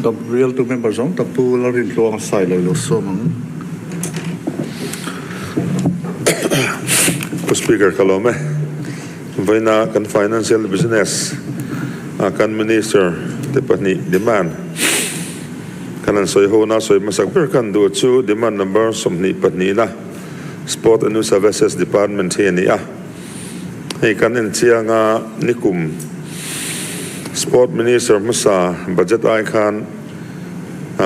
the real two members on the pool are in long side lo so mang Speaker Kalome Vaina kan financial business kan minister Depani demand kanan soy ho na soy masak per kan do chu demand number somni patni na sport and services department he ni hei kan en chianga nikum sport minister masa budget ai khan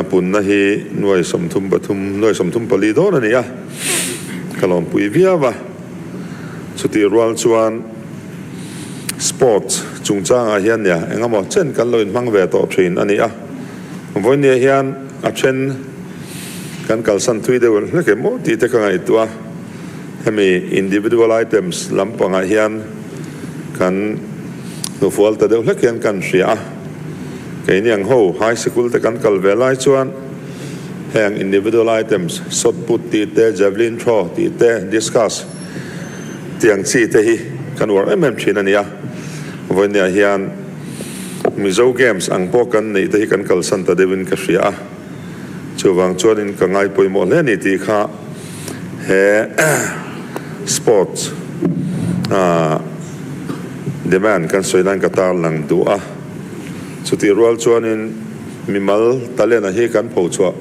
pun na hi noi somthum pathum noi somthum pali do na ni kalom pui viawa chuti rual chuan sports chungchang a hian ya engamo chen kan loin mang ve to thin ani voi ne hian a chen kan kalsan thui de le ke mo ti te ka ngai tua hemi individual items lampanga hian kan no fual ta de le ken kan ria ke niang ho high school te kan kal velai chuan hang individual items shot put ti te javelin throw ti te discuss tiang chi te hi kan war thin ania voi ne hian mizo games ang po kan nei te hi kan kal san ta devin ka ria chuwang chuan in ka ngai poimo le ni ti kha he sports demand kan soilan ka tar lang du chuti rual chuan in mimal talena hi kan pho chua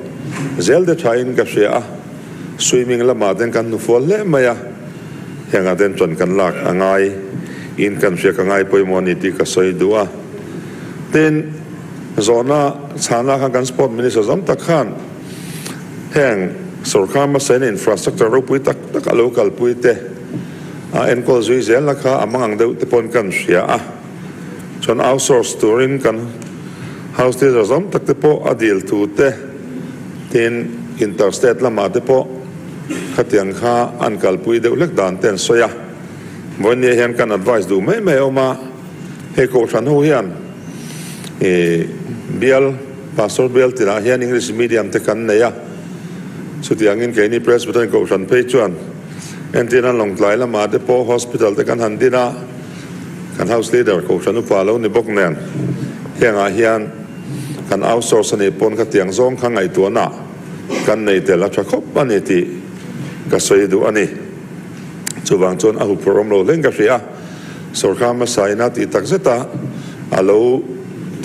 zel de thain ka ria swimming lama den kan nu fol le maya hanga den chon kan lak angai in kan ria ka ngai poimo ni ti ka soi du ten zona chana kan sport minister zam tak khan heng sarkar ma sen infrastructure ro pui tak tak local pui te en ko zui zel la kha amang de te pon kan ria chon outsource touring kan house te zam tak te po adil tu te ten interstate lama te po khatiang kha ankal pui de lek dan ten soya mon ne hian kan advice du mai mai oma he ko than ho hian bial pastor bial tira hian english medium te kan neya chutiangin ke ni presbyterian ko than pe chuan entina long tlai lama te po hospital te kan handina kan house leader ko than pa lo ni bok nen henga hian kan outsource ni pon khatiang zong khangai tu na kan nei te la thakop ani ti ka soi du ani chuwang chon ahu program lo leng ka ria sarkar ma saina ti tak zeta alo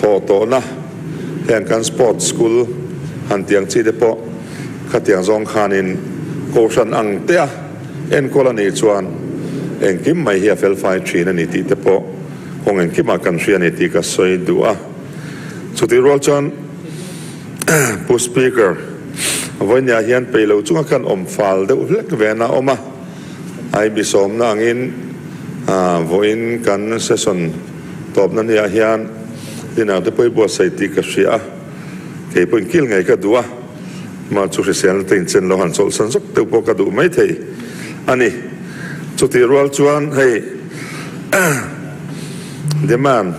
to na heng kan sport school han tiang chi de po khatiang zong khanin ko san ang te en kolani chuan en kim mai hi fel fai thin ani ti te po hong en kim a kan ria ni ti ka soi du chuti rol chon pu speaker voinya hian pelo chunga kan omfal de ulek vena oma ai bisom na angin voin kan session top na nia hian dina te poi bo sai ti ka ria ke pon kil ngai ka dua ma chu sian ten chen lo han sol san sok te po ka du mai thei ani chuti rual chuan hei demand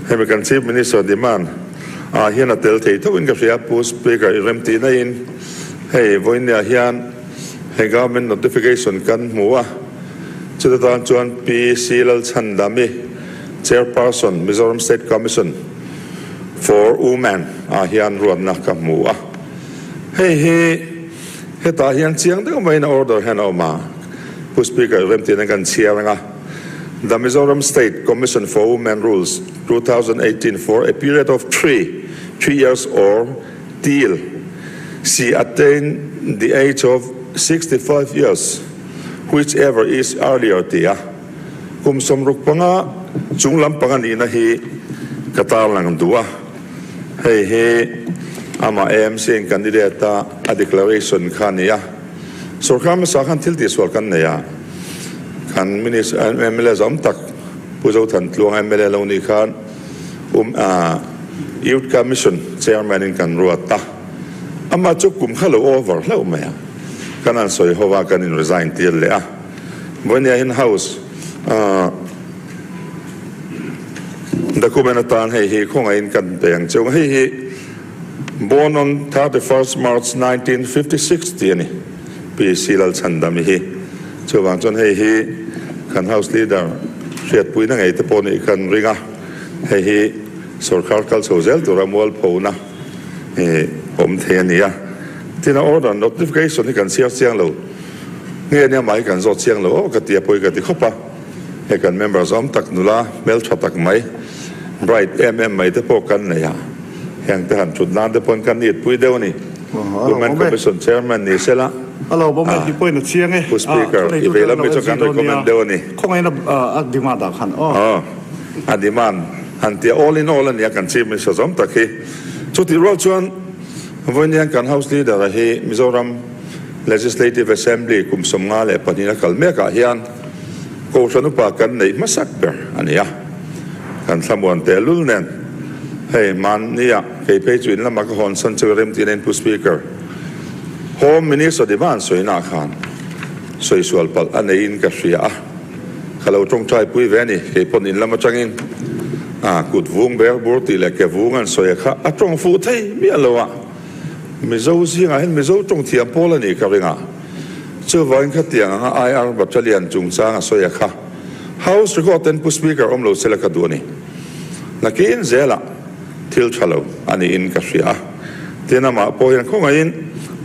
American chief minister demand hian a tel thei tho in ka ria post speaker rem ti na in hei voinya hian he government notification kan muwa chuta chuan PCL Chandami chairperson Mizoram State Commission for Women hian ruan na ka muwa he ta hian chiang de mai na order han oma post speaker rem ti na kan chianga the Mizoram State Commission for Women Rules 2018 for a period of 3 years or till she attained the age of 65 years, whichever is earlier tia. Kum somruk panga chunglam pangani na hi katalang dua. Hey ama AMC candidate a declaration khania. Sarkar ma sakhan thil ti swal kan neya. Kan minister MLA zam tak puzo than tluang MLA lo ni khan Youth Commission chairman in kan ruata. Ama chukum khalo over lo maya. Kanan soi hova kan in resign til le when in house documentan he khong in kan teng chung he born on 31st March 1956 tiani PCL Chandami he chuwang chon he kan house leader riat pui na ngai te pon kan ringa he sarkar kal sozel tura mual phona om thenia tina order notification ni kan sia siang lo nge ne mai kan zot siang lo ka tia poi ka ti khopa he kan members om tak nula mel thatak mai bright mai te po kan ne ya hang te han chut nan te pon kan ni pui deu ni women commission chairman ni sela alo bo mai poi na chiang e speaker i vela mi cho kan recommend deu ni không ai na demand da khan demand han tia all in all ya kan chi mi so zom tak hi chuti ro chuan voinian kan house leader hi Mizoram Legislative Assembly kum somnga le panina kalme ka hian ko sanu pa kan nei masak ber ania kan thamuan te lul nen hey man nia ke pe chuin lama ka hon san churem tinen pu speaker home minister divan soina khan soi sual pal anein ka ria khalo tong chai pui veni ke ponin lama changin kut vung ber bur ti le ke vungan soi kha atong fu thei mi alowa mi zo zinga hen mi zo tong thiam pol ani ka ringa chu vain kha tiang nga IR battalion chung changa soi kha house record ten pu speaker omlo selaka duani lakin zela til chalo ani in ka ria tena ma poyan khongain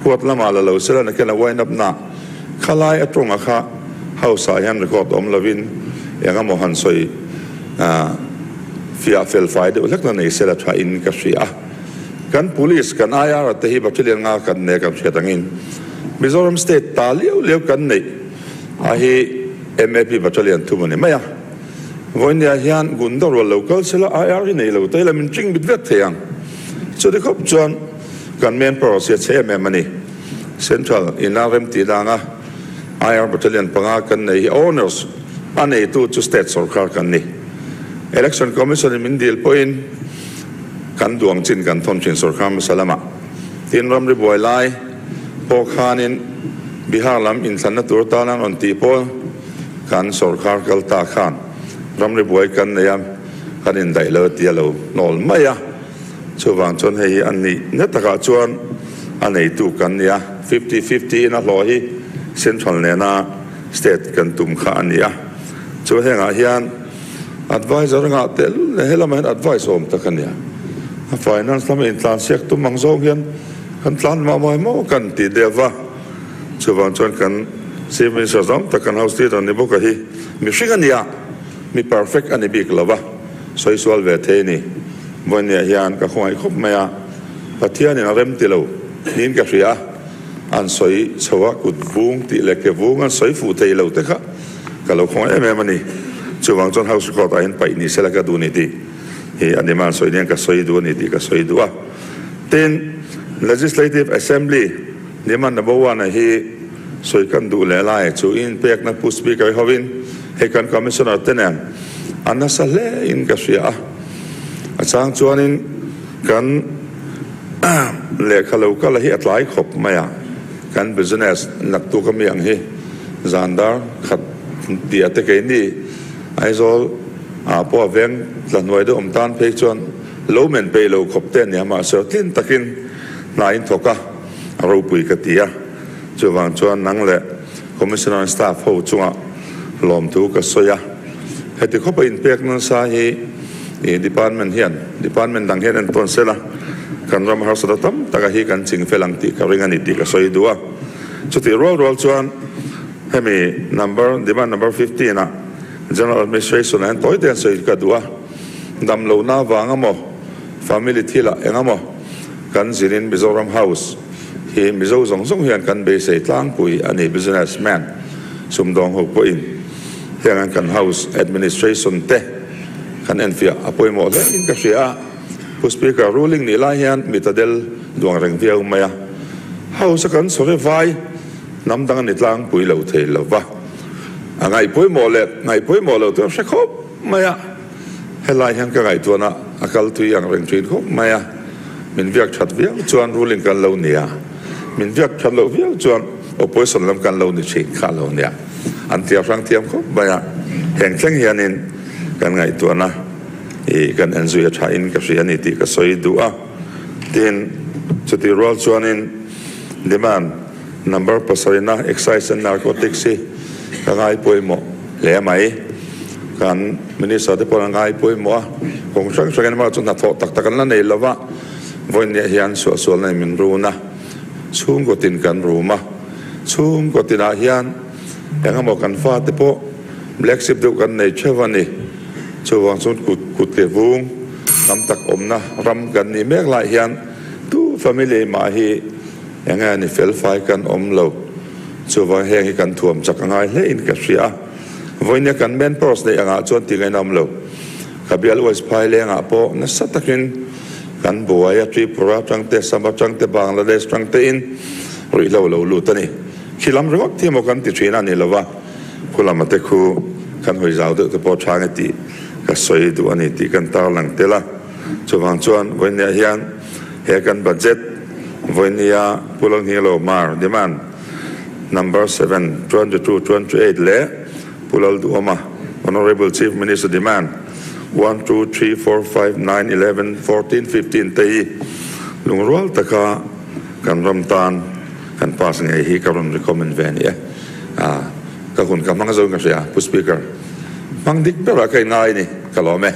kuat lama la lo sela na kana wind up na khalai atong kha house a yan record om lovin yanga mohan soi fia fel faide ulak na nei sela tha in ka ria kan police kan IR te hi battalion nga kan ne ka chetangin Mizoram state ta leo kan nei a hi MAP battalion tu mane maya voinia hian gundor local sela IR nei lo te la min ching bit vet theyang so de khop chuan kan men process che me mani central inarem ti danga IR battalion panga kan nei owners ane tu state sarkar kan ni election commission min deal point kan duang chin kan thom chin sarkar salama tin ram ri boy lai po khanin bihar lam in sanna tur talang on ti pol kan sarkar kal ta khan ram ri boy kan nayam kan in dai lo ti lo nol maya chuwang chon hei an ni netaka chuan anei tu kan ya 50-50 na lo hi central ne na state kan tum kha ania chu henga hian advisor nga tel helaman advice om takania finance lam in tlan sek tu mangzong hian kan tlan ma mai mo kan ti deva chuwang chon kan civil service takan house ti dan ni boka hi mi shingania mi perfect ani bik lova soisual ve theni monia hian ka khoi khop maya pathian in rem ti lo nin ka ria an soi chawa kut vung ti le ke vung an soi fu thei lo te kha ka lo khoi em ani chuwang chon house ko ta in pai ni sela ka du ni ti he animal soi nen ka soi du ni ti ka soi du a ten legislative assembly niman number 1 hi soi kan du le lai chu in pek na pu speaker hovin he kan commissioner tenen anasa le in ka ria achang chuanin kan le khalo ka la hi atlai khop maya kan business nak tu ka miang hi zandar khat dia te ke ni aizol po veng tlan noi de omtan pe chuan lo men pe lo khop ten ya ma so tin takin na in thoka ro pui ka tia chuwang chuan nang le commissioner staff ho chunga lom tu ka soya heti khopa in pek nan sa hi department hian department dang hian an ton sela kan ram har sada tam taka hi kan ching felang ti ka ringa ni ti ka soi duwa chuti roll chuan hemi demand number 15 na general administration an toy ten soi ka duwa dam lo na wanga mo family thila engamo kan zirin Mizoram house hi mizo zong hian kan be sei tlang pui ani businessman sumdong ho po in hian kan house administration te kan enfia apoi mo le in ka ria pu speaker ruling ni la hian mitadel duang reng viau maya house kan sore vai nam dang ni tlang pui lo the lo wa angai poi mo le to shakop maya helai hian ka ngai tu na akal tu yang reng thin khop maya min viak that viau chuan ruling kan lo nia min viak that lo viau chuan opposition lam kan lo ni chi kha lo nia an tia rang tiam khop maya heng thleng hianin kan ngai tu na kan enjoy tha in ka ria ni ti ka soi du a tin chuti rol chuanin demand number pasarina excise and narcotics ka ngai poimo le mai kan minister te pon ngai pui mo kong sang ma chun na tho tak tak na nei lawa voin ne hian so nei min runa chung ko tin kan ruma chung ko tin a hian yang mo kan fa te po black ship du kan nei chewani chuwang chun kut ke vung nam tak omna ram kan ni mek lai hian tu family ma hi yang ani fel fai kan omlo chuwang heng hi kan thuam chak ngai le in ka ria voinya kan men pros nei anga chon ti ngai namlo kabial was pai le anga po na satakin kan buaya tripura tang te sama tang te bangladesh tang te in ri lo lu tani khilam rok ti mo kan ti thina ni lawa kulama te khu kan hoi zau de po thang ti ka soi du ani ti kan tar lang tela chuwang chuan voinya hian he kan budget voinya pulang hi lo mar demand number 7 22 28 le pulal duama honorable chief minister demand 1 2 3 4 5 9 11 14 15 tei lungrol taka kan ramtan kan pas ngai hi karon recommend ven ya ka hun ka mang zo ka sia pu speaker mang dik pera kai ngai ni kalome